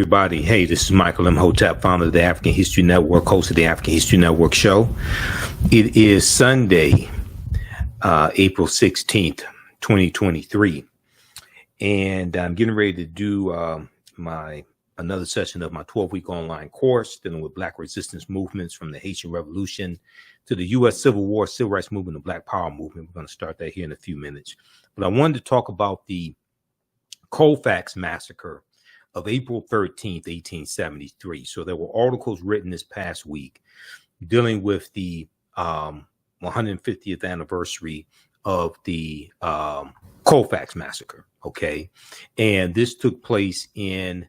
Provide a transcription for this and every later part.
Everybody, hey, this is Michael Imhotep, founder of the African History Network, host of the African History Network show. It is Sunday, April 16th, 2023, and I'm getting ready to do another session of my 12-week online course dealing with Black resistance movements from the Haitian Revolution to the U.S. Civil War, Civil Rights Movement, and Black Power movement. We're going to start that here in a few minutes. But I wanted to talk about the Colfax Massacre of April 13th, 1873. So there were articles written this past week dealing with the 150th anniversary of the Colfax Massacre, okay? And this took place in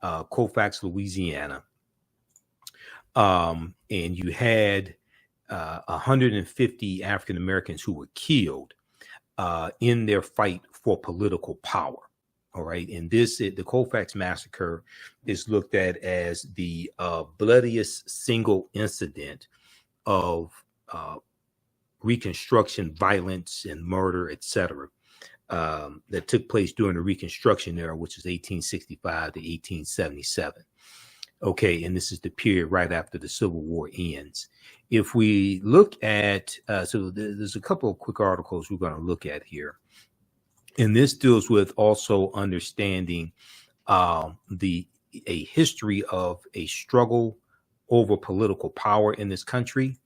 Colfax, Louisiana. And you had 150 African Americans who were killed in their fight for political power. All right. And the Colfax Massacre is looked at as the bloodiest single incident of Reconstruction violence and murder, etc., that took place during the Reconstruction Era, which is 1865 to 1877. Okay. And this is the period right after the Civil War ends. If we look at, so there's a couple of quick articles we're going to look at here. And this deals with also understanding a history of a struggle over political power in this country,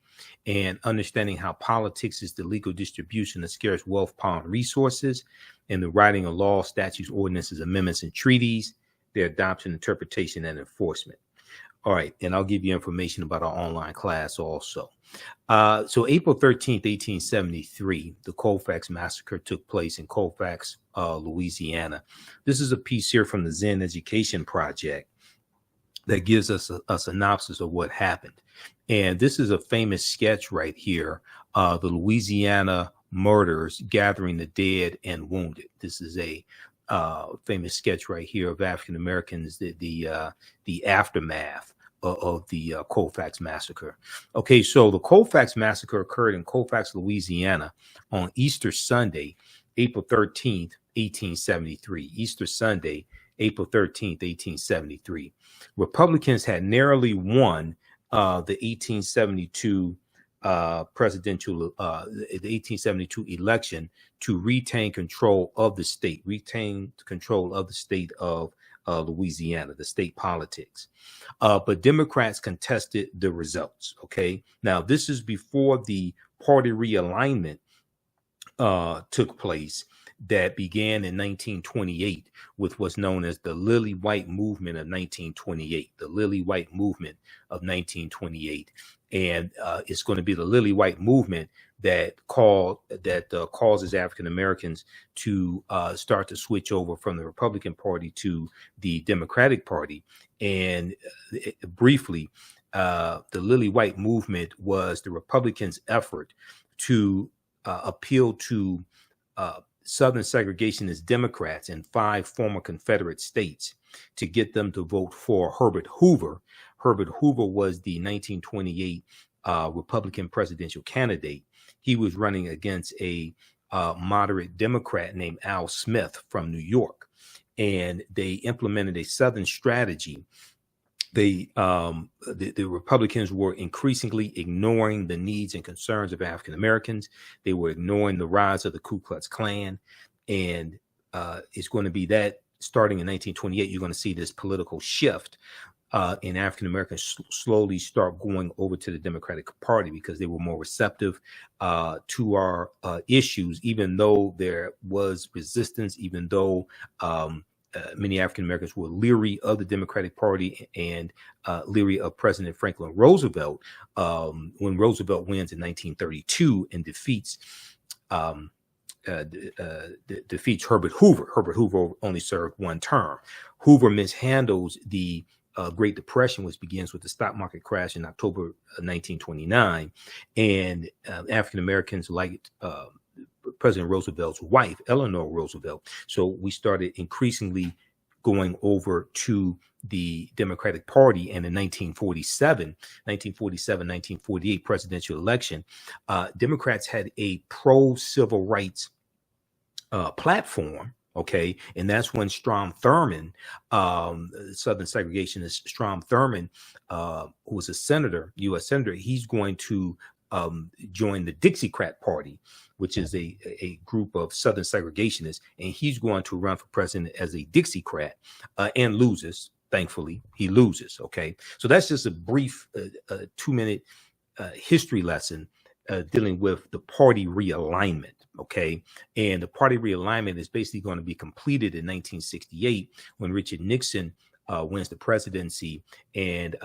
and understanding how politics is the legal distribution of scarce wealth, power, and resources, and the writing of laws, statutes, ordinances, amendments, and treaties, their adoption, interpretation, and enforcement. All right, and I'll give you information about our online class also. So April 13th, 1873, the Colfax Massacre took place in Colfax, Louisiana. This is a piece here from the Zen Education Project that gives us a synopsis of what happened. And this is a famous sketch right here, the Louisiana murders gathering the dead and wounded. This is a famous sketch right here of African Americans, the aftermath of the Colfax Massacre. Okay, so the Colfax Massacre occurred in Colfax, Louisiana on Easter Sunday, April 13th, 1873. Easter Sunday, April 13th, 1873. Republicans had narrowly won the 1872 presidential, the 1872 election to retain control of the state of Louisiana, the state politics. But Democrats contested the results. Okay. Now, this is before the party realignment took place that began in 1928 with what's known as the Lily White Movement of 1928, the Lily White Movement of 1928. And it's going to be the Lily White Movement that causes African Americans to start to switch over from the Republican Party to the Democratic Party. And briefly, the Lily White Movement was the Republicans' effort to appeal to Southern segregationist Democrats in 5 former Confederate states to get them to vote for Herbert Hoover. Herbert Hoover was the 1928 Republican presidential candidate. He was running against a moderate Democrat named Al Smith from New York, and they implemented a Southern strategy. The Republicans were increasingly ignoring the needs and concerns of African Americans. They were ignoring the rise of the Ku Klux Klan, and it's going to be that starting in 1928, you're going to see this political shift. And African Americans slowly start going over to the Democratic Party because they were more receptive to our issues, even though there was resistance, even though many African Americans were leery of the Democratic Party and leery of President Franklin Roosevelt. When Roosevelt wins in 1932 and defeats Herbert Hoover. Herbert Hoover only served 1 term. Hoover mishandles the Great Depression, which begins with the stock market crash in October 1929, and African Americans liked President Roosevelt's wife, Eleanor Roosevelt. So we started increasingly going over to the Democratic Party. And in 1948 presidential election, Democrats had a pro-civil rights platform, Okay, and that's when Strom Thurmond, Southern segregationist Strom Thurmond, who was a senator, U.S. senator, he's going to join the Dixiecrat Party, which is a group of Southern segregationists, and he's going to run for president as a Dixiecrat and loses. Thankfully, he loses. Okay, so that's just a brief 2-minute history lesson dealing with the party realignment. Okay, and the party realignment is basically going to be completed in 1968 when Richard Nixon wins the presidency, and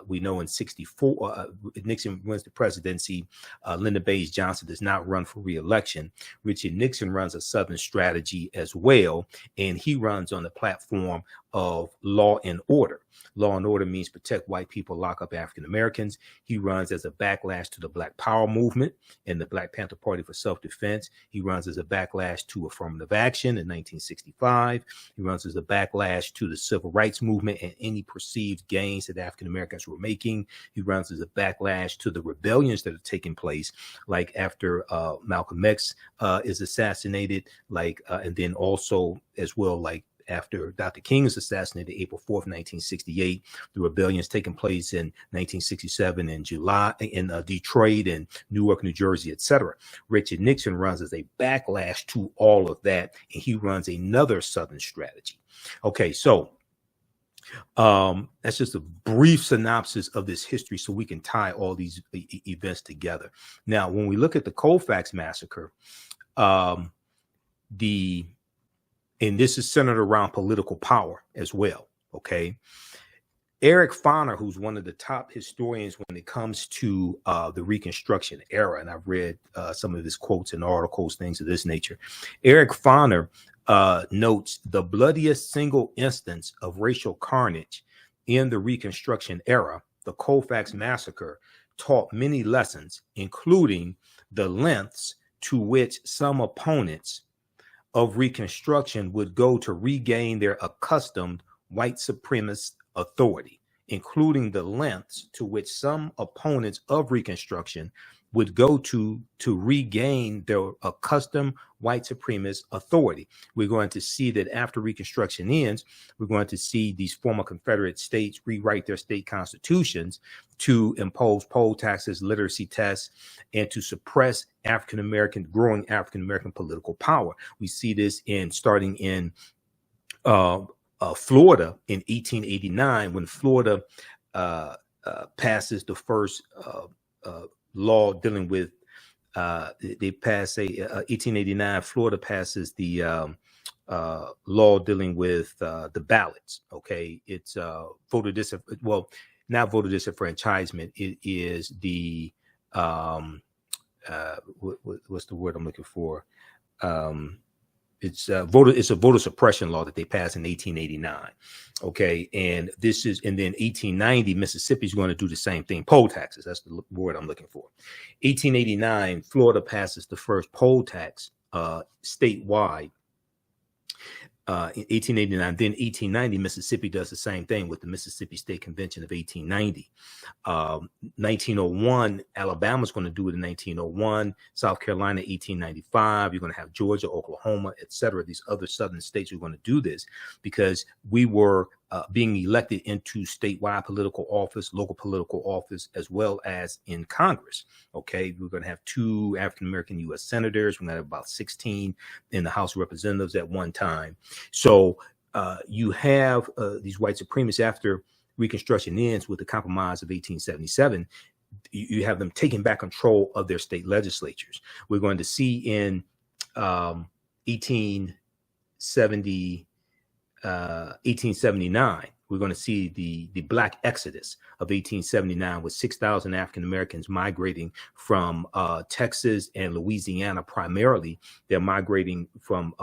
we know in 64 Nixon wins the presidency. Lyndon Baines Johnson does not run for re-election. Richard Nixon runs a Southern strategy as well, and he runs on the platform of law and order. Law and order means protect white people, lock up African Americans. He runs as a backlash to the Black Power movement and the Black Panther Party for self-defense. He runs as a backlash to affirmative action in 1965. He runs as a backlash to the civil rights movement and any perceived gains that African Americans were making. He runs as a backlash to the rebellions that are taking place, like after Malcolm X is assassinated, and then also as well, like after Dr. King is assassinated April 4th, 1968, the rebellions taking place in 1967 in July in Detroit and Newark, New Jersey, etc. Richard Nixon runs as a backlash to all of that, and he runs another Southern strategy. Okay, so that's just a brief synopsis of this history so we can tie all these events together. Now, when we look at the Colfax Massacre, and this is centered around political power as well, okay? Eric Foner, who's one of the top historians when it comes to the Reconstruction era, and I've read some of his quotes and articles, things of this nature. Eric Foner notes the bloodiest single instance of racial carnage in the Reconstruction era, the Colfax Massacre, taught many lessons, including the lengths to which some opponents of Reconstruction would go to regain their accustomed white supremacist authority, including the lengths to which some opponents of Reconstruction would go to regain their accustomed white supremacist authority. We're going to see that after Reconstruction ends, we're going to see these former Confederate states rewrite their state constitutions to impose poll taxes, literacy tests, and to suppress growing African-American political power. We see this starting in Florida in 1889, when Florida passes the first law dealing with, they pass 1889, Florida passes the law dealing with the ballots. Okay, it's not voter disenfranchisement. It is the what's the word I'm looking for? It's a voter suppression law that they passed in 1889. Okay, and then 1890, Mississippi is going to do the same thing. Poll taxes, that's the word I'm looking for. 1889, Florida passes the first poll tax statewide. In 1889, then 1890, Mississippi does the same thing with the Mississippi State Convention of 1890. 1901, Alabama's going to do it in 1901. South Carolina, 1895. You're going to have Georgia, Oklahoma, etc. These other southern states are going to do this because we were being elected into statewide political office, local political office, as well as in Congress. Okay, we're going to have 2 African-American U.S. senators. We're going to have about 16 in the House of Representatives at one time. So you have these white supremacists after Reconstruction ends with the Compromise of 1877. You have them taking back control of their state legislatures. We're going to see in 1879, we're going to see the Black Exodus of 1879 with 6,000 African Americans migrating from Texas and Louisiana primarily. They're migrating from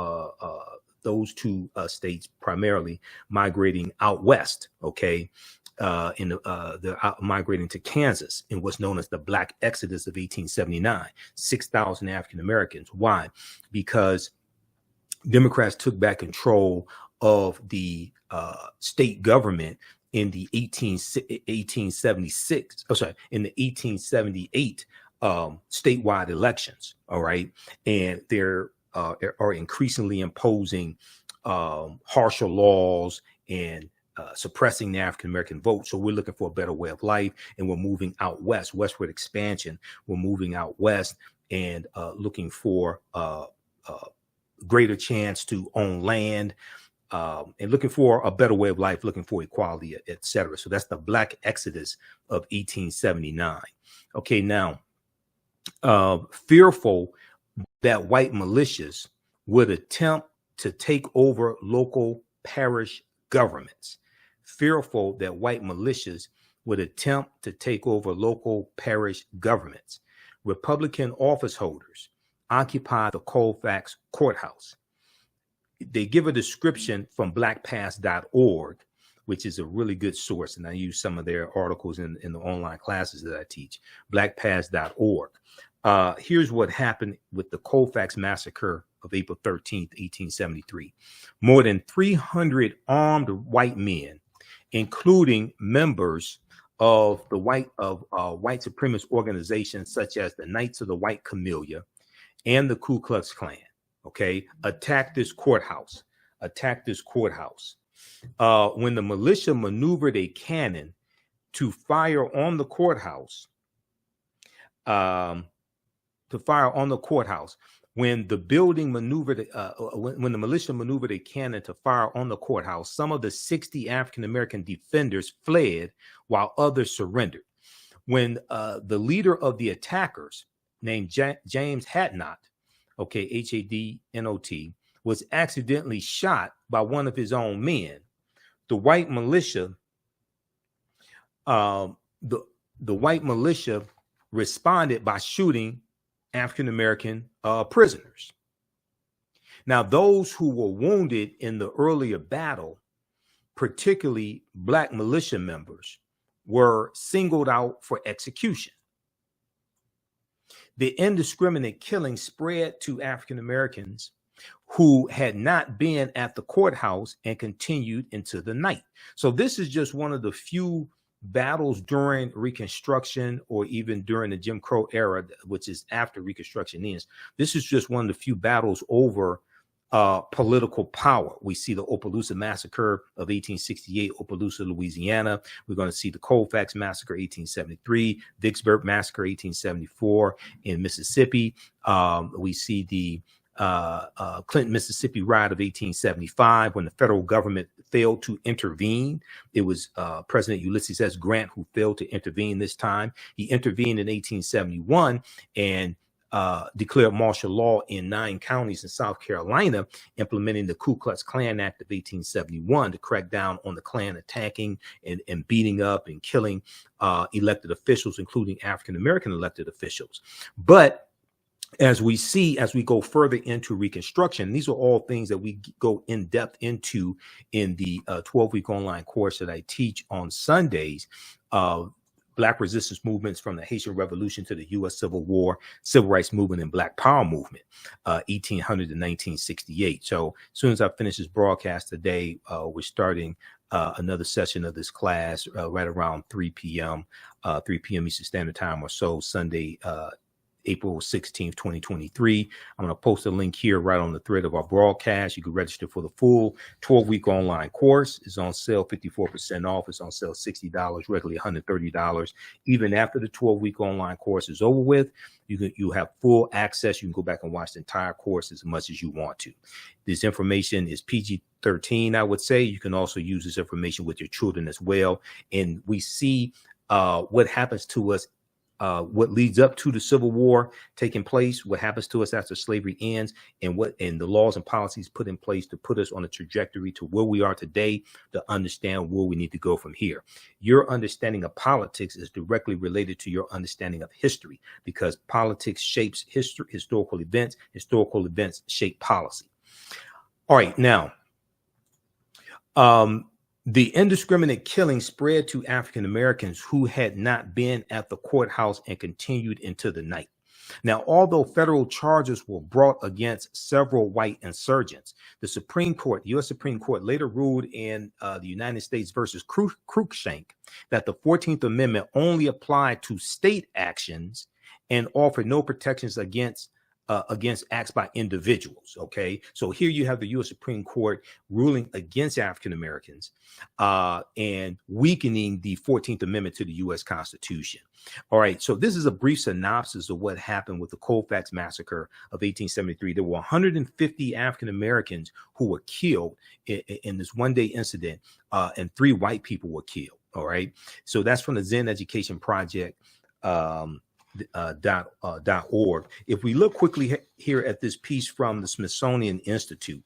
those 2 states primarily, migrating out west. Okay. They're migrating to Kansas in what's known as the Black Exodus of 1879, 6,000 African Americans. Why? Because Democrats took back control of the state government in the 1878 statewide elections. All right. And they're are increasingly imposing harsher laws and suppressing the African American vote. So we're looking for a better way of life, and we're moving out west, westward expansion. We're moving out west and looking for greater chance to own land, and looking for a better way of life, looking for equality, etc. So that's the Black Exodus of 1879. Okay, now, fearful that white militias would attempt to take over local parish governments, fearful that white militias would attempt to take over local parish governments, Republican office holders occupied the Colfax courthouse. They give a description from blackpast.org, which is a really good source, and I use some of their articles in the online classes that I teach, blackpast.org. Here's what happened with the Colfax Massacre of April 13th, 1873. More than 300 armed white men, including members of the white supremacist organizations such as the Knights of the White Camellia and the Ku Klux Klan, okay, attacked this courthouse. When the militia maneuvered a cannon to fire on the courthouse, when the building maneuvered, when the militia maneuvered a cannon to fire on the courthouse, some of the 60 African-American defenders fled while others surrendered. When the leader of the attackers, named James Hadnot, okay, Hadnot, was accidentally shot by one of his own men, the white militia, responded by shooting African-American prisoners. Now, those who were wounded in the earlier battle, particularly Black militia members, were singled out for execution. The indiscriminate killing spread to African-Americans who had not been at the courthouse and continued into the night. So this is just one of the few battles during Reconstruction, or even during the Jim Crow era, which is after Reconstruction ends. This is just one of the few battles over political power. We see the Opelousas Massacre of 1868, Opelousas, Louisiana. We're going to see the Colfax Massacre, 1873, Vicksburg Massacre, 1874 in Mississippi. We see the Clinton, Mississippi riot of 1875, when the federal government failed to intervene. It was President Ulysses S. Grant who failed to intervene this time. He intervened in 1871 and declared martial law in 9 counties in South Carolina, implementing the Ku Klux Klan Act of 1871 to crack down on the Klan attacking and beating up and killing elected officials, including African-American elected officials. But as we see, as we go further into Reconstruction, these are all things that we go in depth into in the 12-week online course that I teach on Sundays. Black resistance movements from the Haitian Revolution to the U.S. Civil War, Civil Rights Movement, and Black Power Movement, 1800 to 1968. So as soon as I finish this broadcast today, we're starting another session of this class right around 3 p.m. Eastern Standard Time or so, Sunday, April 16th, 2023. I'm going to post a link here right on the thread of our broadcast. You can register for the full 12-week online course. It's on sale 54% off. It's on sale $60, regularly $130. Even after the 12-week online course is over with, you have full access. You can go back and watch the entire course as much as you want to. This information is PG-13, I would say. You can also use this information with your children as well. And we see what happens to us, what leads up to the Civil War taking place, what happens to us after slavery ends, and the laws and policies put in place to put us on a trajectory to where we are today, to understand where we need to go from here. Your understanding of politics is directly related to your understanding of history, because politics shapes history, historical events shape policy. All right, now, the indiscriminate killing spread to African Americans who had not been at the courthouse and continued into the night. Now, although federal charges were brought against several white insurgents, the Supreme Court, the U.S. Supreme Court, later ruled in the United States versus Cruikshank that the 14th Amendment only applied to state actions and offered no protections against against acts by individuals. Okay, so here you have the U.S. Supreme Court ruling against African Americans and weakening the 14th Amendment to the U.S. Constitution. All right, so this is a brief synopsis of what happened with the Colfax Massacre of 1873. There were 150 African Americans who were killed in this one-day incident, and 3 white people were killed. All right, so that's from the Zen Education Project. .org. If we look quickly here at this piece from the Smithsonian Institute,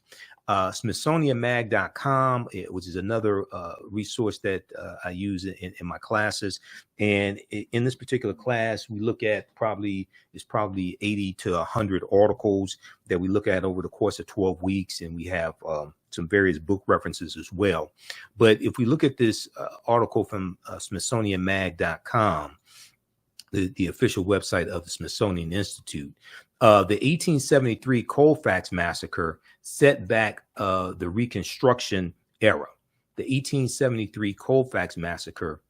smithsonianmag.com, which is another resource that I use in my classes. And in this particular class, we look at probably 80 to 100 articles that we look at over the course of 12 weeks. And we have some various book references as well. But if we look at this article from smithsonianmag.com, the official website of the Smithsonian Institute, the 1873 Colfax Massacre set back the Reconstruction Era. The 1873 Colfax Massacre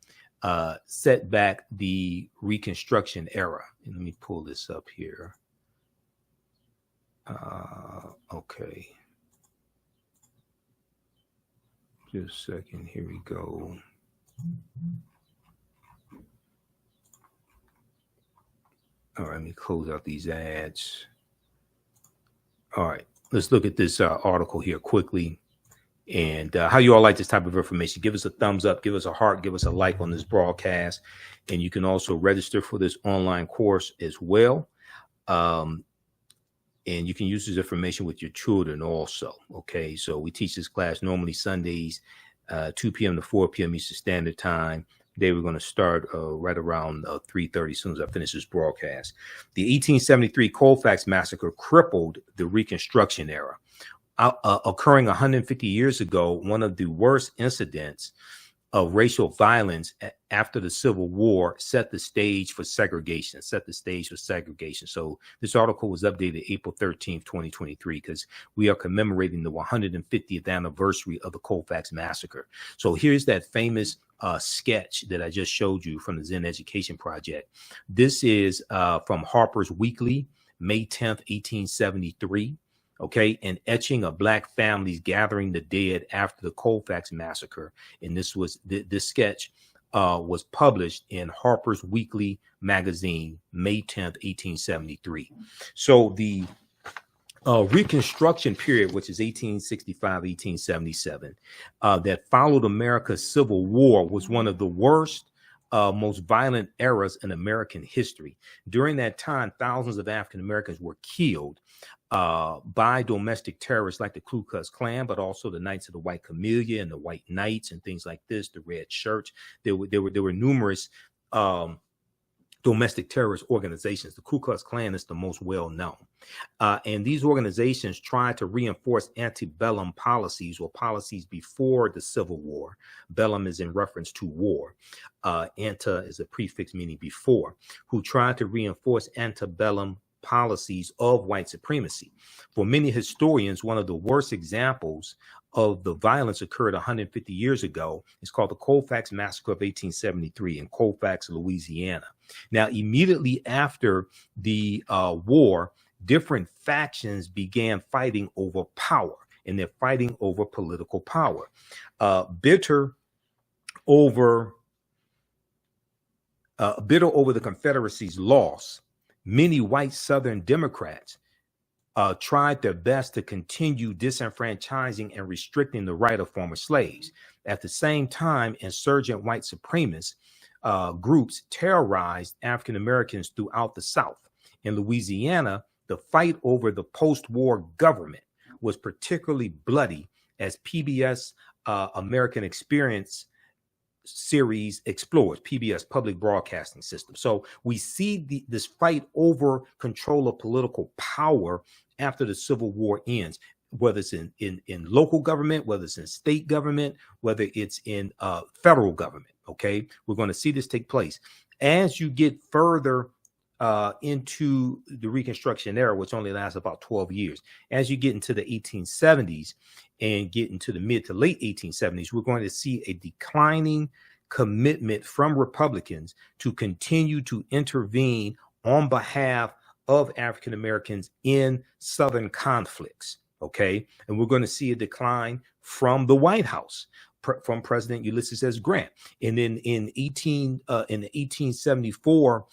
set back the Reconstruction Era. And let me pull this up here. Okay. Just a second. Here we go. All right, let me close out these ads. All right, let's look at this article here quickly. And how you all like this type of information. Give us a thumbs up, give us a heart, give us a like on this broadcast. And you can also register for this online course as well. And you can use this information with your children also. Okay, so we teach this class normally Sundays, 2 p.m. to 4 p.m. Eastern Standard Time. Today we're going to start right around 3:30 as soon as I finish this broadcast. The 1873 Colfax Massacre crippled the Reconstruction Era. Occurring 150 years ago, one of the worst incidents of racial violence after the Civil War set the stage for segregation, So this article was updated April 13th, 2023, because we are commemorating the 150th anniversary of the Colfax Massacre. So here's that famous sketch that I just showed you from the Zen Education Project. This is from Harper's Weekly, May 10th, 1873. Okay, an etching of Black families gathering the dead after the Colfax Massacre. And this sketch was published in Harper's Weekly magazine, May 10th, 1873. So the Reconstruction period, which is 1865, 1877, that followed America's Civil War, was one of the worst, most violent eras in American history. During that time, thousands of African Americans were killed by domestic terrorists like the Ku Klux Klan, but also the Knights of the White Camellia and the White Knights and things like this, the Red Shirts. There were numerous domestic terrorist organizations. The Ku Klux Klan is the most well known. And these organizations tried to reinforce antebellum policies, or policies before the Civil War. Bellum is in reference to war. Ante is a prefix meaning before, who tried to reinforce antebellum policies of white supremacy. For many historians, one of the worst examples of the violence occurred 150 years ago. It's called the Colfax Massacre of 1873 in Colfax, Louisiana. Now, immediately after the war, different factions began fighting over power, and they're fighting over political power. Bitter over the Confederacy's loss, many white Southern Democrats tried their best to continue disenfranchising and restricting the right of former slaves. At the same time, insurgent white supremacist groups terrorized African Americans throughout the South. In Louisiana, the fight over the post-war government was particularly bloody, as PBS American Experience series explores, PBS Public Broadcasting System. So we see this fight over control of political power after the Civil War ends, whether it's in local government, whether it's in state government, whether it's in federal government. Okay, we're going to see this take place as you get further into the Reconstruction Era, which only lasts about 12 years. As you get into the 1870s and get into the mid to late 1870s, we're going to see a declining commitment from Republicans to continue to intervene on behalf of African Americans in Southern conflicts. Okay, and we're going to see a decline from the White House, from President Ulysses S. Grant, and then in the 1874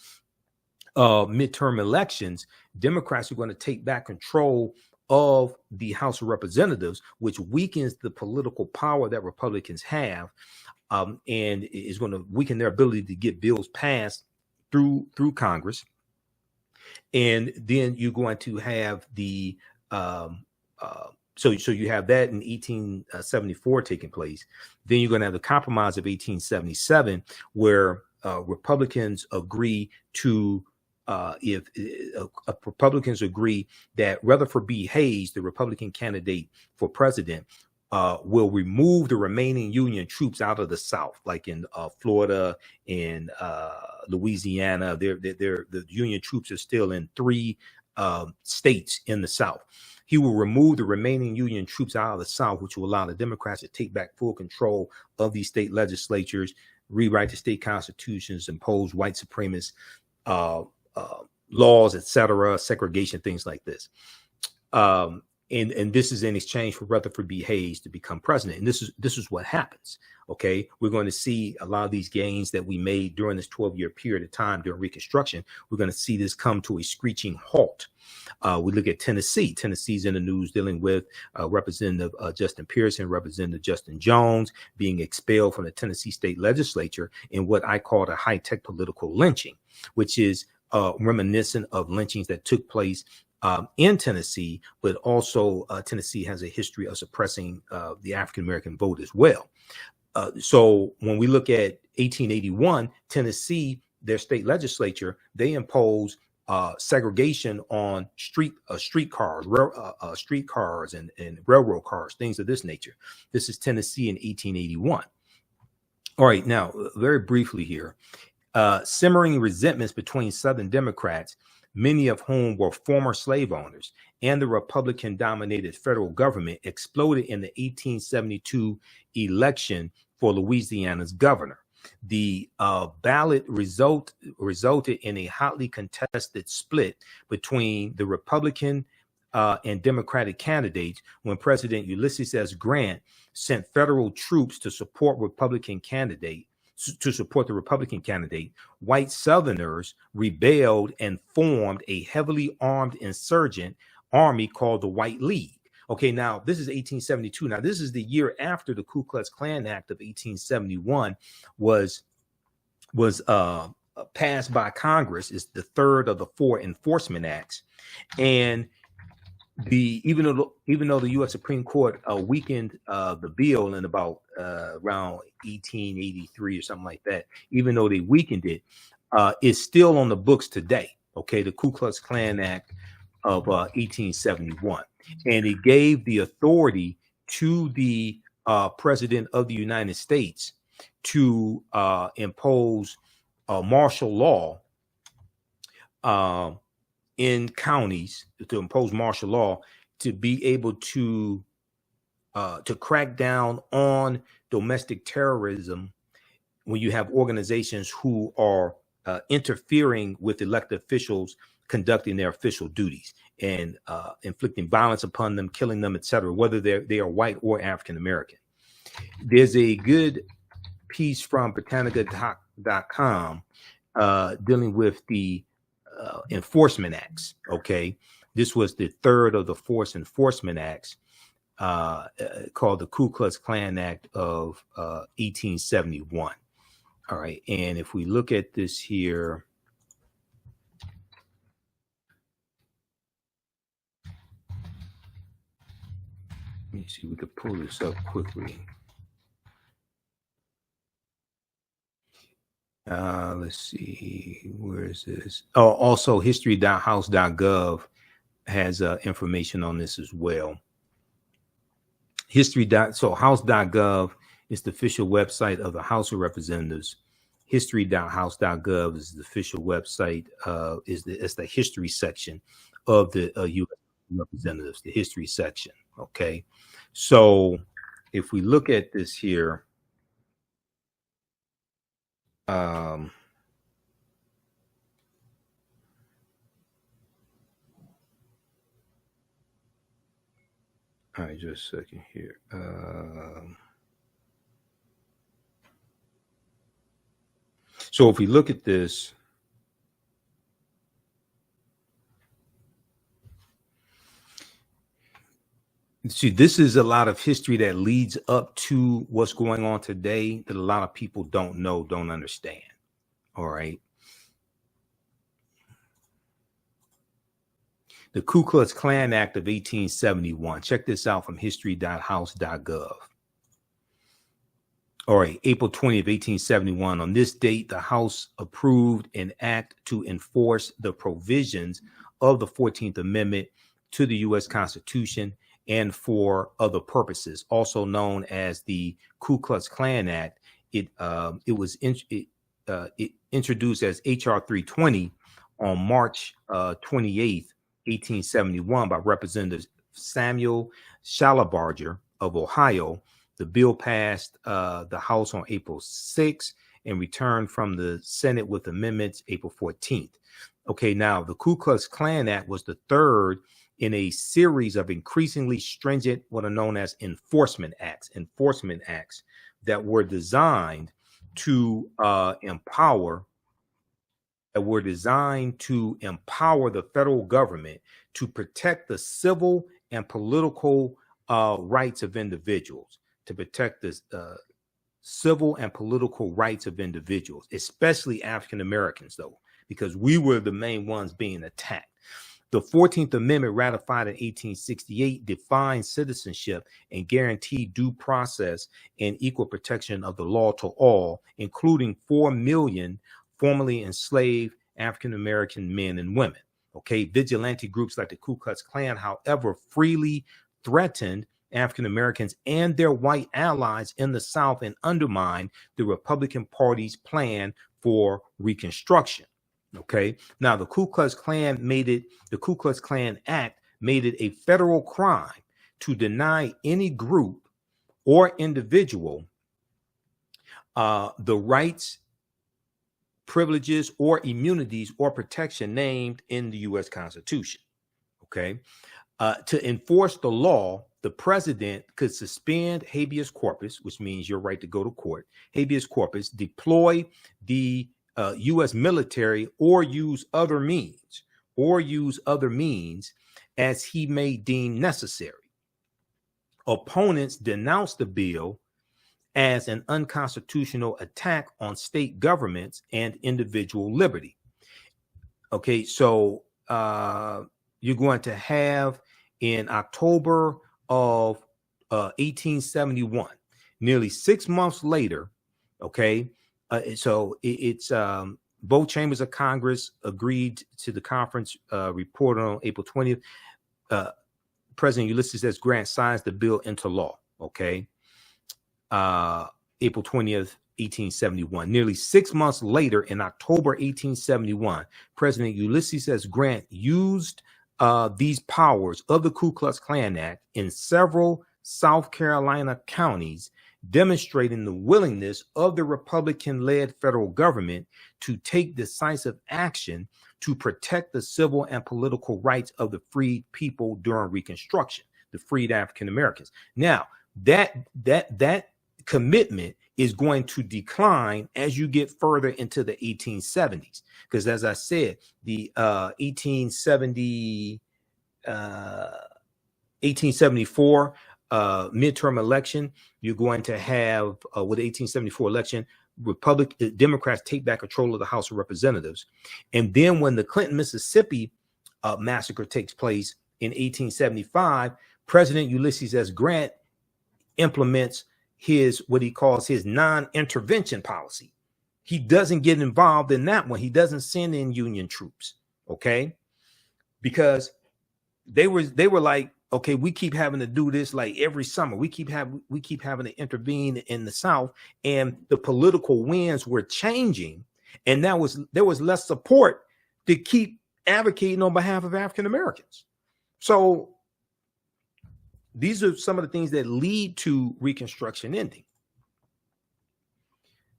midterm elections, Democrats are going to take back control of the House of Representatives, which weakens the political power that Republicans have, and is going to weaken their ability to get bills passed through Congress. And then you're going to have the so you have that in 1874 taking place. Then you're going to have the Compromise of 1877, where Republicans agree to if Republicans agree that Rutherford B. Hayes, the Republican candidate for president, will remove the remaining Union troops out of the South, like in Florida and Louisiana. The Union troops are still in 3 states in the South. He will remove the remaining Union troops out of the South, which will allow the Democrats to take back full control of these state legislatures, rewrite the state constitutions, impose white supremacist laws, etc., segregation, things like this. And this is in exchange for Rutherford B. Hayes to become president. And this is what happens. Okay, we're going to see a lot of these gains that we made during this 12-year period of time during Reconstruction. We're going to see this come to a screeching halt. We look at Tennessee. Tennessee's in the news dealing with Representative Justin Pearson, Representative Justin Jones being expelled from the Tennessee state legislature in what I call a high-tech political lynching, which is reminiscent of lynchings that took place in Tennessee, but also Tennessee has a history of suppressing the African-American vote as well. So when we look at 1881, Tennessee, their state legislature, they impose segregation on streetcars and railroad cars, things of this nature. This is Tennessee in 1881. All right, now, very briefly here, simmering resentments between Southern Democrats, many of whom were former slave owners, and the Republican-dominated federal government exploded in the 1872 election for Louisiana's governor. The ballot resulted in a hotly contested split between the Republican and Democratic candidates when President Ulysses S. Grant sent federal troops to support the Republican candidate. White Southerners rebelled and formed a heavily armed insurgent army called the White League. Okay, now this is 1872. Now this is the year after the Ku Klux Klan Act of 1871 was passed by Congress. It's the third of the 4 enforcement acts, and even though the U.S. Supreme Court weakened the bill in about around 1883 or something like that, even though they weakened it, it's still on the books today. Okay, the Ku Klux Klan Act of 1871, and it gave the authority to the President of the United States to impose martial law in counties, to impose martial law, to be able to crack down on domestic terrorism when you have organizations who are interfering with elected officials conducting their official duties and inflicting violence upon them, killing them, etc., whether they are white or African American. There's a good piece from Britannica.com dealing with the enforcement acts. Okay, this was the third of the 4 enforcement acts called the Ku Klux Klan Act of 1871. All right, and if we look at this here, let me see, we could pull this up quickly. Let's see, where is this? Oh, also history.house.gov has information on this as well. So house.gov is the official website of the House of Representatives. History.house.gov is the official website, it's the history section of the U.S. Representatives, the history section. Okay, so if we look at this here, All right, just a second here. So if we look at this, see, this is a lot of history that leads up to what's going on today that a lot of people don't know, don't understand. All right. The Ku Klux Klan Act of 1871. Check this out from history.house.gov. All right, April 20th, 1871. On this date, the House approved an act to enforce the provisions of the 14th Amendment to the U.S. Constitution and for other purposes, also known as the Ku Klux Klan Act. It was introduced as H.R. 320 on March 28th, 1871 by Representative Samuel Shalabarger of Ohio. The bill passed the House on April 6th and returned from the Senate with amendments April 14th. Okay, now the Ku Klux Klan Act was the third in a series of increasingly stringent, what are known as enforcement acts that were designed to empower the federal government to protect the civil and political rights of individuals, especially African Americans, though, because we were the main ones being attacked. The 14th Amendment, ratified in 1868, defined citizenship and guaranteed due process and equal protection of the law to all, including 4 million formerly enslaved African American men and women. Okay, vigilante groups like the Ku Klux Klan, however, freely threatened African Americans and their white allies in the South and undermined the Republican Party's plan for Reconstruction. Okay, now the Ku Klux Klan Act made it a federal crime to deny any group or individual the rights, privileges, or immunities or protection named in the U.S. Constitution. Okay, to enforce the law, the president could suspend habeas corpus, which means your right to go to court, habeas corpus, deploy the U.S. military, or use other means as he may deem necessary. Opponents denounced the bill as an unconstitutional attack on state governments and individual liberty. Okay, so you're going to have in October of 1871, nearly 6 months later, okay, it's both chambers of Congress agreed to the conference report on April 20th. President Ulysses S. Grant signs the bill into law. Okay, April 20th, 1871. Nearly 6 months later, in October 1871, President Ulysses S. Grant used these powers of the Ku Klux Klan Act in several South Carolina counties, demonstrating the willingness of the Republican-led federal government to take decisive action to protect the civil and political rights of the freed people during Reconstruction, the freed African Americans. Now, that commitment is going to decline as you get further into the 1870s, because as I said, the 1874 midterm election, you're going to have with the 1874 election, Democrats take back control of the House of Representatives. And then when the Clinton, Mississippi massacre takes place in 1875, President Ulysses S. Grant implements what he calls his non-intervention policy. He doesn't get involved in that one. He doesn't send in Union troops, okay? Because they were like, okay, we keep having to do this like every summer. We keep having to intervene in the South, and the political winds were changing, and there was less support to keep advocating on behalf of African Americans. So these are some of the things that lead to Reconstruction ending.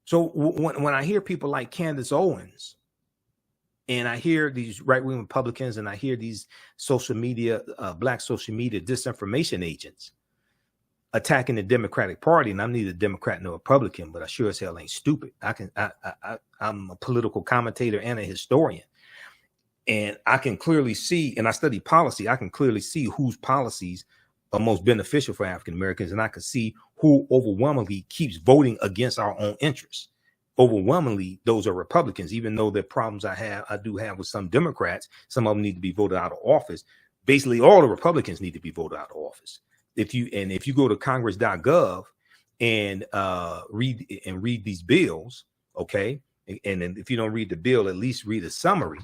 So when I hear people like Candace Owens And I hear these right-wing Republicans, and I hear these social media, black social media disinformation agents attacking the Democratic Party. And I'm neither Democrat nor Republican, but I sure as hell ain't stupid. I'm a political commentator and a historian. And I can clearly see, and I study policy, I can clearly see whose policies are most beneficial for African Americans. And I can see who overwhelmingly keeps voting against our own interests. Overwhelmingly, those are Republicans, even though the problems I do have with some Democrats. Some of them need to be voted out of office. Basically, all the Republicans need to be voted out of office. If you go to congress.gov and read these bills, okay, and then if you don't read the bill, at least read a summary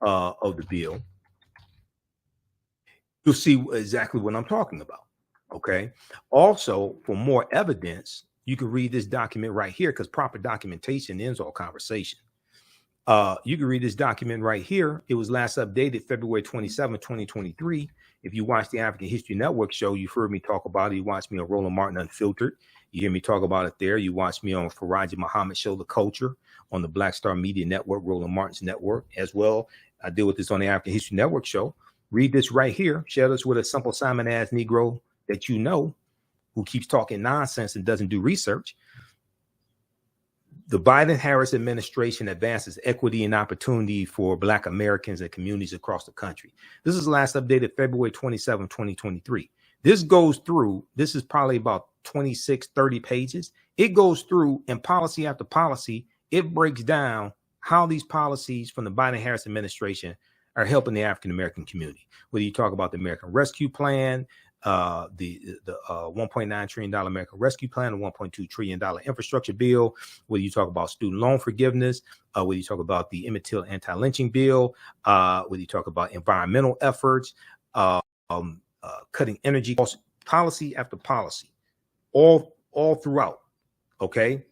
of the bill, you'll see exactly what I'm talking about. Okay. Also, for more evidence, you can read this document right here, because proper documentation ends all conversation. You can read this document right here. It was last updated February 27, 2023. If you watch the African History Network show, you've heard me talk about it. You watch me on Roland Martin Unfiltered. You hear me talk about it there. You watch me on Faraji Muhammad Show, The Culture, on the Black Star Media Network, Roland Martin's network as well. I deal with this on the African History Network show. Read this right here. Share this with a simple Simon ass Negro that you know, who keeps talking nonsense and doesn't do research. The Biden-Harris administration advances equity and opportunity for Black Americans and communities across the country. This is last updated February 27, 2023. This goes through, this is probably about 26, 30 pages. It goes through, and policy after policy, it breaks down how these policies from the Biden-Harris administration are helping the African-American community. Whether you talk about the American Rescue Plan, the $1.9 trillion American Rescue Plan, the $1.2 trillion infrastructure bill, whether you talk about student loan forgiveness, whether you talk about the Emmett Till anti-lynching bill, whether you talk about environmental efforts, cutting energy costs, policy after policy, all throughout. Okay.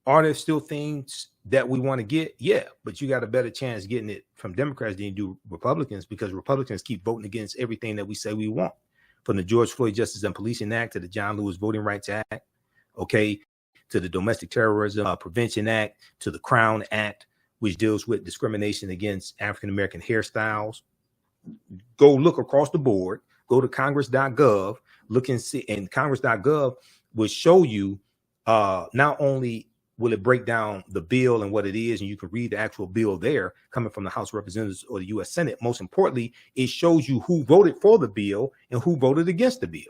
Are there still things that we want to get? Yeah, but you got a better chance getting it from Democrats than you do Republicans, because Republicans keep voting against everything that we say we want. From the George Floyd Justice and Policing Act to the John Lewis Voting Rights Act, okay, to the Domestic Terrorism Prevention Act, to the Crown Act, which deals with discrimination against African-American hairstyles. Go look across the board, go to congress.gov, look and see, and congress.gov will show you not only will it break down the bill and what it is, and you can read the actual bill there coming from the House of Representatives or the U.S. Senate. Most importantly, it shows you who voted for the bill and who voted against the bill.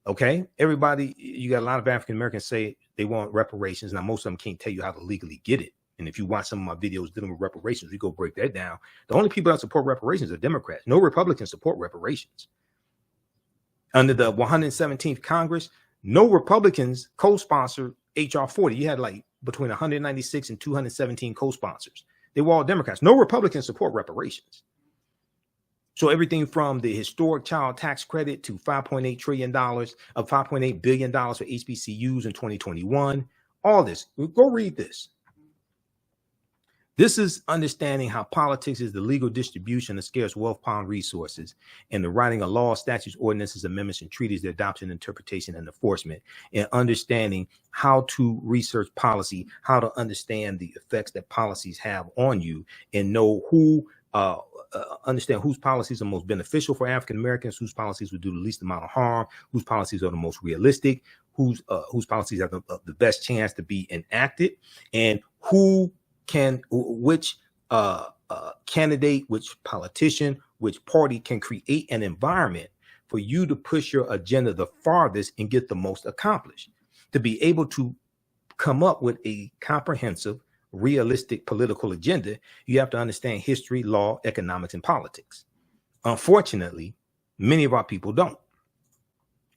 Okay, everybody, you got a lot of African Americans say they want reparations. Now, most of them can't tell you how to legally get it. And if you watch some of my videos dealing with reparations, we go break that down. The only people that support reparations are Democrats. No Republicans support reparations. Under the 117th Congress, no Republicans co-sponsored HR 40. You had like between 196 and 217 co-sponsors. They were all Democrats. No Republicans support reparations. So everything from the historic child tax credit to $5.8 trillion of $5.8 billion for HBCUs in 2021, all this, go read this. This is understanding how politics is the legal distribution of scarce wealth pound resources, and the writing of laws, statutes, ordinances, amendments, and treaties, their adoption, interpretation, and enforcement, and understanding how to research policy, how to understand the effects that policies have on you, and know who, understand whose policies are most beneficial for African Americans, whose policies would do the least amount of harm, whose policies are the most realistic, whose policies have the best chance to be enacted, and which candidate, which politician, which party can create an environment for you to push your agenda the farthest and get the most accomplished. To be able to come up with a comprehensive, realistic political agenda, you have to understand history, law, economics, and politics. Unfortunately, many of our people don't.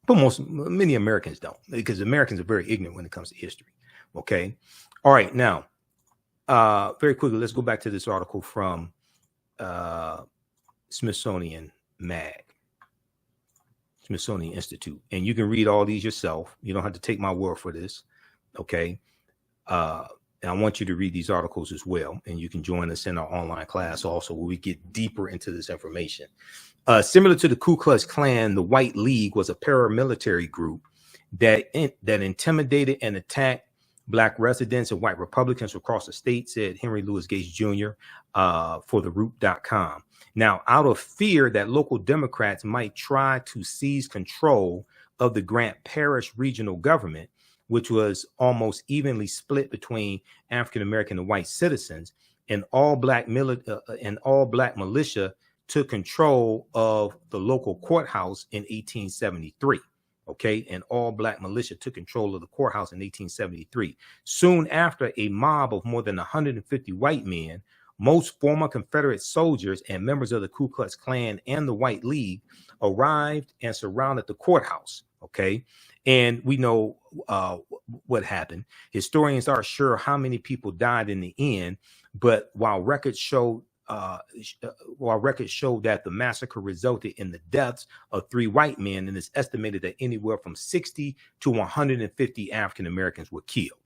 But many Americans don't, because Americans are very ignorant when it comes to history. Okay. All right. Now, very quickly, let's go back to this article from Smithsonian Institute, and you can read all these yourself. You don't have to take my word for this. Okay. And I want you to read these articles as well, and you can join us in our online class also, where we get deeper into this information. Similar to the Ku Klux Klan, the White League was a paramilitary group that intimidated and attacked Black residents and white Republicans across the state, said Henry Louis Gates Jr. For theroot.com. Now, out of fear that local Democrats might try to seize control of the Grant Parish regional government, which was almost evenly split between African American and white citizens, and all black militia took control of the local courthouse in 1873. Okay, and all black militia took control of the courthouse in 1873. Soon after, a mob of more than 150 white men, most former Confederate soldiers and members of the Ku Klux Klan and the White League, arrived and surrounded the courthouse. Okay, and we know what happened. Historians aren't sure how many people died in the end, but while records show that the massacre resulted in the deaths of 3 white men, and it's estimated that anywhere from 60 to 150 African Americans were killed.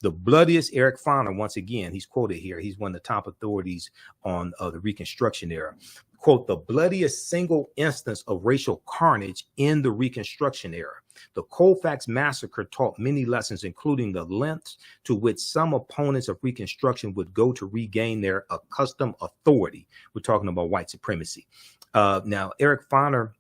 The bloodiest, Eric Foner, once again, he's quoted here. He's one of the top authorities on the Reconstruction era. Quote, the bloodiest single instance of racial carnage in the Reconstruction era. The Colfax Massacre taught many lessons, including the lengths to which some opponents of Reconstruction would go to regain their accustomed authority. We're talking about white supremacy. Now, Eric Foner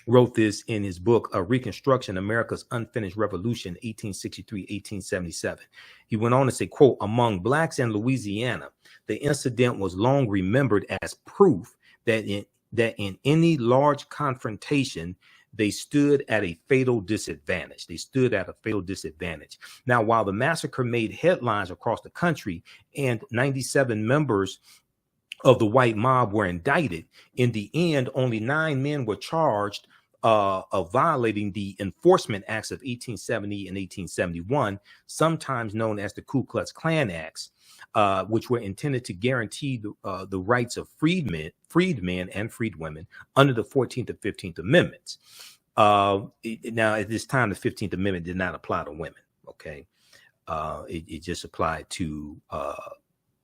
wrote this in his book, Reconstruction, America's Unfinished Revolution, 1863-1877. He went on to say, quote, among blacks in Louisiana, the incident was long remembered as proof that in any large confrontation, they stood at a fatal disadvantage. Now, while the massacre made headlines across the country and 97 members of the white mob were indicted, in the end, only 9 men were charged of violating the Enforcement Acts of 1870 and 1871, sometimes known as the Ku Klux Klan Acts, which were intended to guarantee the rights of freedmen and freedwomen under the 14th and 15th Amendments. Now, at this time, the 15th Amendment did not apply to women. Okay, it just applied to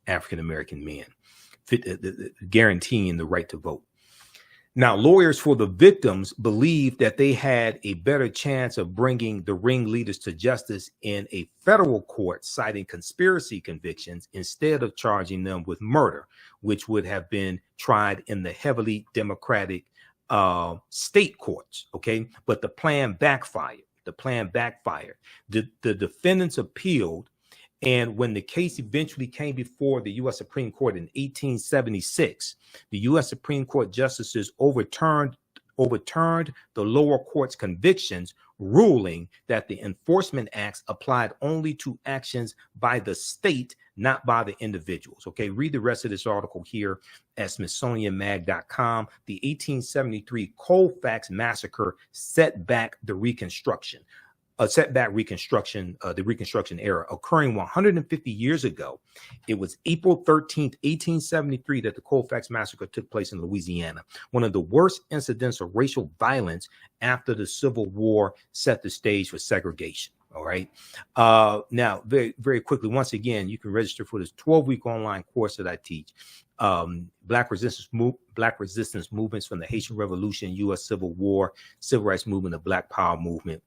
African American men, guaranteeing the right to vote. Now, lawyers for the victims believed that they had a better chance of bringing the ringleaders to justice in a federal court, citing conspiracy convictions instead of charging them with murder, which would have been tried in the heavily Democratic state courts. Okay, but the plan backfired. The defendants appealed. And when the case eventually came before the U.S. Supreme Court in 1876, the U.S. Supreme Court justices overturned the lower court's convictions, ruling that the Enforcement Acts applied only to actions by the state, not by the individuals. Okay, read the rest of this article here at SmithsonianMag.com. The 1873 Colfax Massacre set back the Reconstruction. The Reconstruction era, occurring 150 years ago. It was April 13th, 1873, that the Colfax Massacre took place in Louisiana, one of the worst incidents of racial violence after the Civil War set the stage for segregation. All right. Now, very, very quickly, once again, you can register for this 12-week online course that I teach. Black resistance movements from the Haitian Revolution, U.S. Civil War, Civil Rights Movement, the Black Power movement.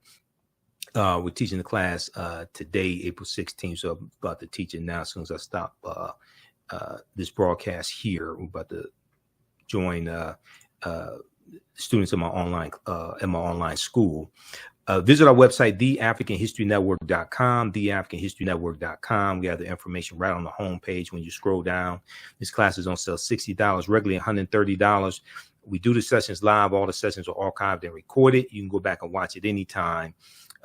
We're teaching the class today, April 16th. So I'm about to teach it now. As soon as I stop this broadcast here, I'm about to join students in my online school. Visit our website, theafricanhistorynetwork.com, theafricanhistorynetwork.com. We have the information right on the homepage when you scroll down. This class is on sale $60, regularly $130. We do the sessions live. All the sessions are archived and recorded. You can go back and watch it anytime.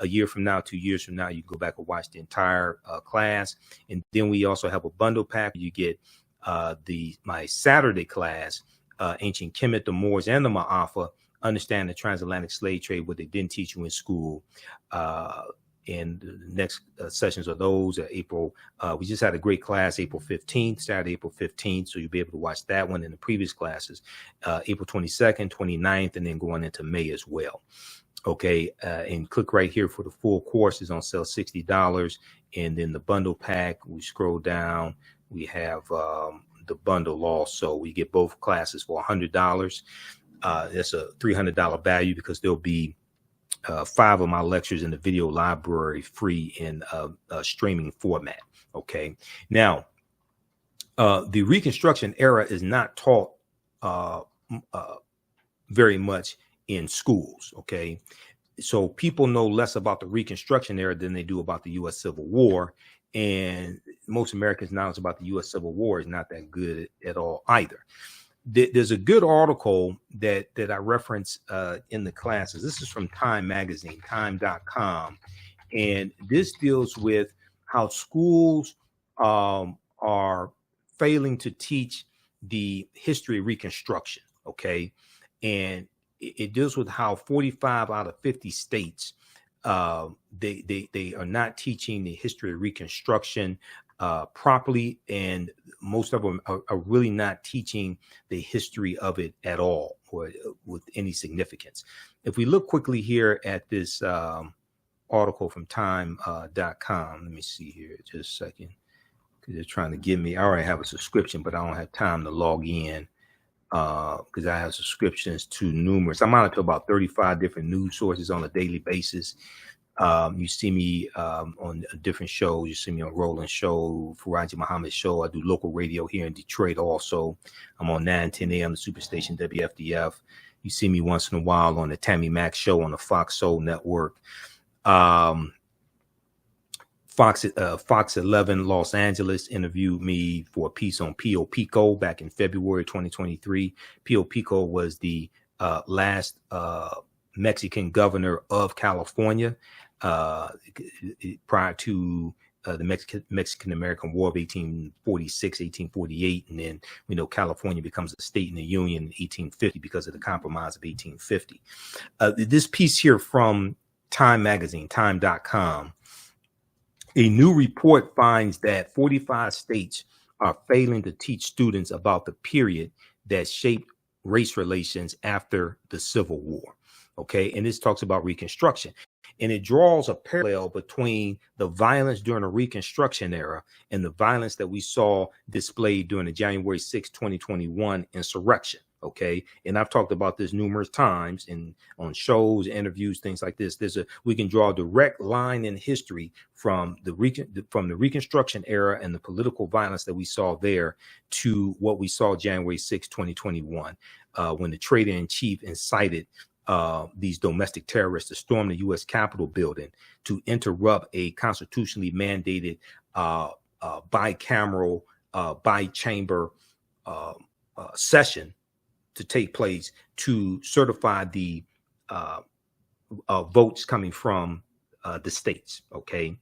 A year from now, 2 years from now, you can go back and watch the entire class. And then we also have a bundle pack. You get my Saturday class, Ancient Kemet, the Moors, and the Ma'afa, Understand the Transatlantic Slave Trade, what they didn't teach you in school. And the next sessions are those April. We just had a great class, April 15th, Saturday, April 15th. So you'll be able to watch that one in the previous classes, April 22nd, 29th, and then going into May as well. Okay, and click right here for the full course. Is on sale $60, and then the bundle pack. We scroll down. We have the bundle also. We get both classes for $100. That's a $300 value because there'll be 5 of my lectures in the video library, free in streaming format. Okay. Now, the Reconstruction era is not taught very much in schools. Okay. So people know less about the Reconstruction era than they do about the U.S. Civil War. And most Americans' knowledge about the U.S. Civil War is not that good at all either. There's a good article that I reference in the classes. This is from Time magazine, time.com. And this deals with how schools are failing to teach the history of Reconstruction. Okay. And it deals with how 45 out of 50 states, they are not teaching the history of Reconstruction properly, and most of them are really not teaching the history of it at all, or with any significance. If we look quickly here at this article from time.com, let me see here just a second, because they're trying to give me, I already have a subscription, but I don't have time to log in, because I have subscriptions to numerous. I'm on to about 35 different news sources on a daily basis. You see me on different shows. You see me on Roland Show, Faraji Muhammad Show. I do local radio here in Detroit also. I'm on 910 AM, the Superstation WFDF. You see me once in a while on the Tammy Mack Show on the Fox Soul Network. Fox 11 Los Angeles interviewed me for a piece on Pio Pico back in February 2023. Pio Pico was the last Mexican governor of California prior to the Mexican-American War of 1846, 1848. And then we know California becomes a state in the Union in 1850 because of the Compromise of 1850. This piece here from Time magazine, time.com. A new report finds that 45 states are failing to teach students about the period that shaped race relations after the Civil War. Okay, and this talks about Reconstruction. And it draws a parallel between the violence during the Reconstruction era and the violence that we saw displayed during the January 6, 2021 insurrection. Okay, and I've talked about this numerous times on shows, interviews, things like this. We can draw a direct line in history from the Reconstruction era and the political violence that we saw there to what we saw January 6, 2021, when the traitor-in-chief incited these domestic terrorists to storm the U.S. Capitol building to interrupt a constitutionally mandated bicameral, bi-chamber session to take place to certify the votes coming from the states. Okay,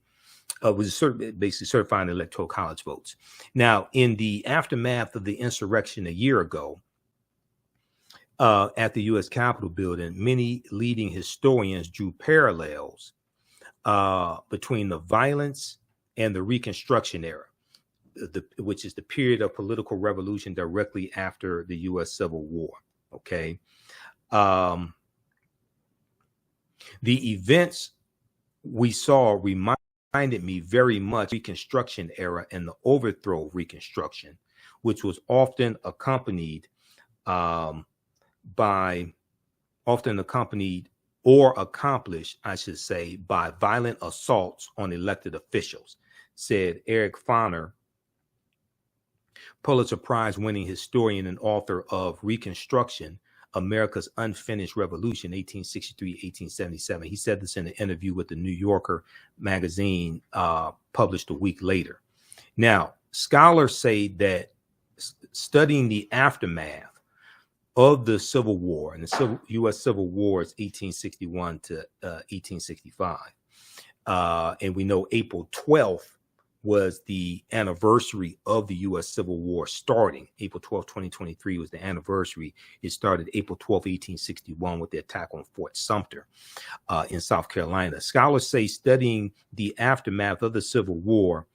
was basically certifying the electoral college votes. Now, in the aftermath of the insurrection a year ago, at the U.S. Capitol building, many leading historians drew parallels between the violence and the Reconstruction era, which is the period of political revolution directly after the U.S. Civil War. Okay. The events we saw reminded me very much Reconstruction era and the overthrow of Reconstruction, which was often accompanied or accomplished, I should say, by violent assaults on elected officials, said Eric Foner, Pulitzer Prize winning historian and author of Reconstruction, America's Unfinished Revolution, 1863-1877. He said this in an interview with the New Yorker magazine, published a week later. Now, scholars say that studying the aftermath of the Civil War, and the U.S. Civil War is 1861 to 1865. And we know April 12th was the anniversary of the U.S. Civil War starting. April 12th, 2023 was the anniversary. It started April 12th, 1861 with the attack on Fort Sumter in South Carolina. Scholars say studying the aftermath of the Civil War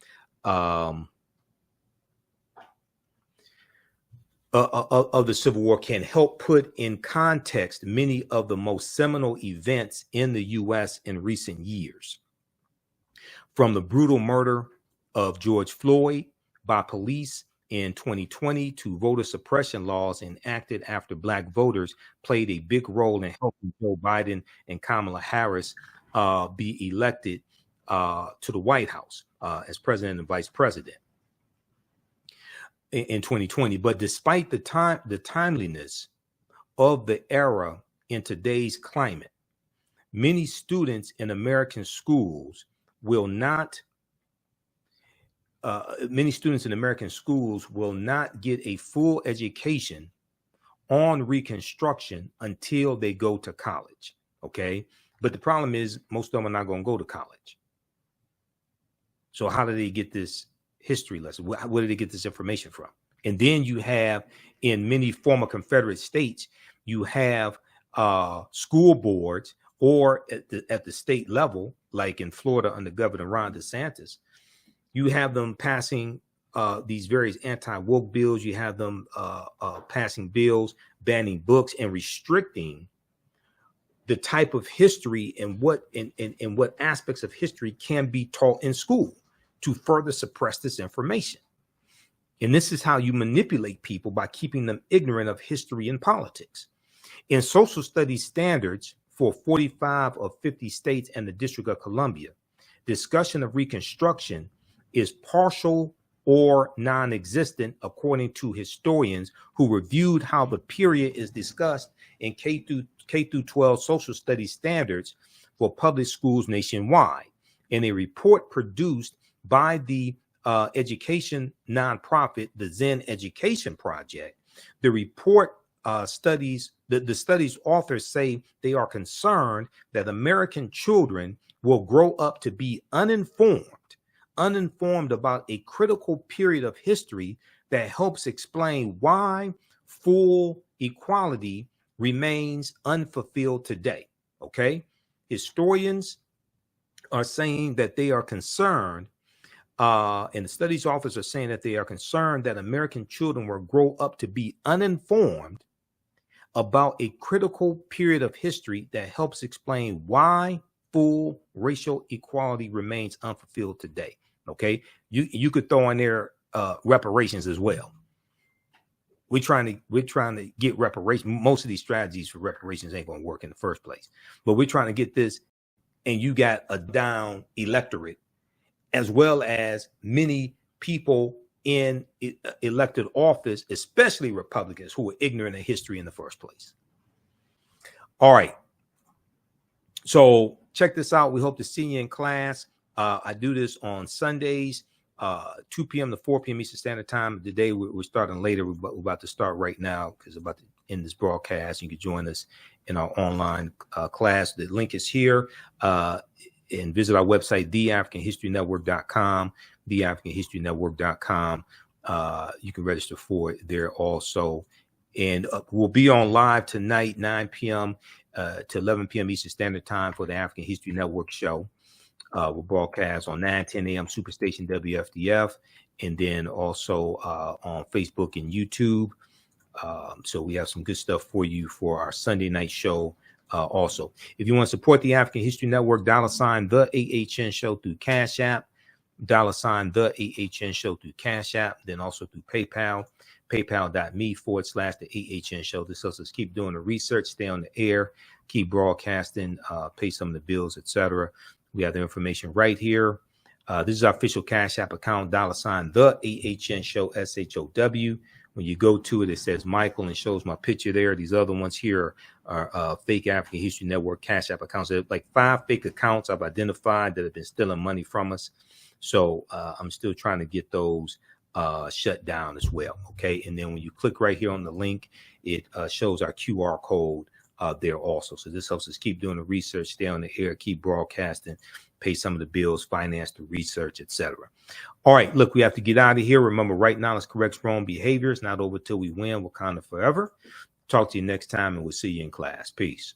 can help put in context many of the most seminal events in the U.S. in recent years. From the brutal murder of George Floyd by police in 2020 to voter suppression laws enacted after Black voters played a big role in helping Joe Biden and Kamala Harris be elected to the White House as president and vice president in 2020. But despite the timeliness of the era in today's climate, many students in American schools will not get a full education on Reconstruction until they go to college. Okay. But the problem is most of them are not going to go to college. So how do they get this history lesson? Where do they get this information from? And then you have, in many former Confederate states, you have school boards, or at the state level, like in Florida under Governor Ron DeSantis, you have them passing these various anti-woke bills. You have them passing bills banning books and restricting the type of history and what aspects of history can be taught in school to further suppress this information. And this is how you manipulate people, by keeping them ignorant of history and politics. In social studies standards for 45 of 50 states and the District of Columbia, discussion of Reconstruction is partial or non-existent, according to historians who reviewed how the period is discussed in K through 12 social studies standards for public schools nationwide. In a report produced by the education nonprofit, the Zen Education Project, the report studies, the study's authors say they are concerned that American children will grow up to be uninformed about a critical period of history that helps explain why full equality remains unfulfilled today. Okay. Historians are saying that they are concerned, and the studies authors are saying that they are concerned that American children will grow up to be uninformed about a critical period of history that helps explain why full racial equality remains unfulfilled today. Okay, you could throw in there reparations as well. We're trying to get reparations. Most of these strategies for reparations ain't going to work in the first place, but we're trying to get this. And you got a down electorate, as well as many people in elected office, especially Republicans, who are ignorant of history in the first place. All right. So check this out. We hope to see you in class. I do this on Sundays, 2 p.m. to 4 p.m. Eastern Standard Time. Today we're starting later. We're about to start right now because we're about to end this broadcast. You can join us in our online class. The link is here. And visit our website, theafricanhistorynetwork.com, theafricanhistorynetwork.com. You can register for it there also. And we'll be on live tonight, 9 p.m. To 11 p.m. Eastern Standard Time for the African History Network show. We'll broadcast on 9:10 a.m. Superstation WFDF, and then also on Facebook and YouTube. So we have some good stuff for you for our Sunday night show. Also, if you want to support the African History Network, $, the AHN show through Cash App, $, the AHN show through Cash App, then also through PayPal, paypal.me/the AHN show. This helps us keep doing the research, stay on the air, keep broadcasting, pay some of the bills, etc. We have the information right here. This is our official Cash App account, $, the AHN show, SHOW. When you go to it, it says Michael and shows my picture there. These other ones here are fake African History Network Cash App accounts. There are like 5 fake accounts I've identified that have been stealing money from us. So I'm still trying to get those shut down as well. Okay. And then when you click right here on the link, it shows our QR code there also. So this helps us keep doing the research, stay on the air, keep broadcasting, pay some of the bills, finance the research, etc. All right, look, we have to get out of here. Remember, right knowledge corrects wrong behavior. It's not over till we win. Wakanda forever. Talk to you next time, and we'll see you in class. Peace.